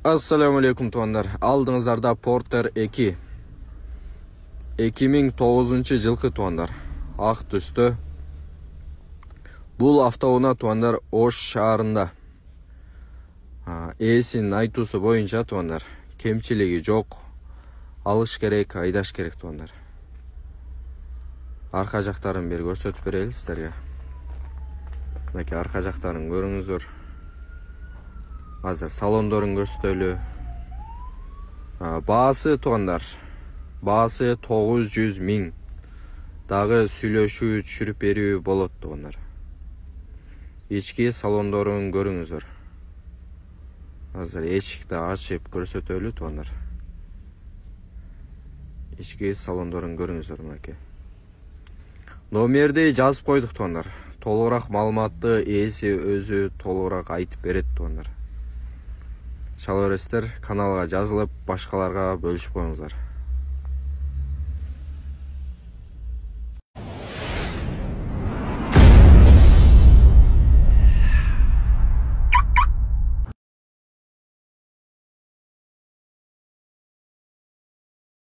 Assalamu alaikum tuanlar. Aldığınızlarda Porter 2. 2009 жылкы туандар. Ак түстө. Бул автоунаа туандар Ош шаарында. Эсинин айтуусу боюнча туандар кемчилиги жок. Алыш керек, айдаш керек туандар. Арка жактарын бир көрсөтүп берели сиздерге. Мынакей арка жактарын көрүңүздөр. Азыр салондорун көрсөтөлү. Баасы туандар. Баасы 900 000. Дагы сүйлөшүү, түшүрүп берүү болот туандар. Ички салондорун көрүңүздөр. Азыр эшикти ачып көрсөтөлү туандар. Ички салондорун көрүңүздөр мынакей. Номерди жазып койдук туандар. Толугураак маалыматты ээси өзү толугураак айтып берет туандар. Шала бересиздер, каналга жазылып, башкаларга бөлүшүп коюңуздар.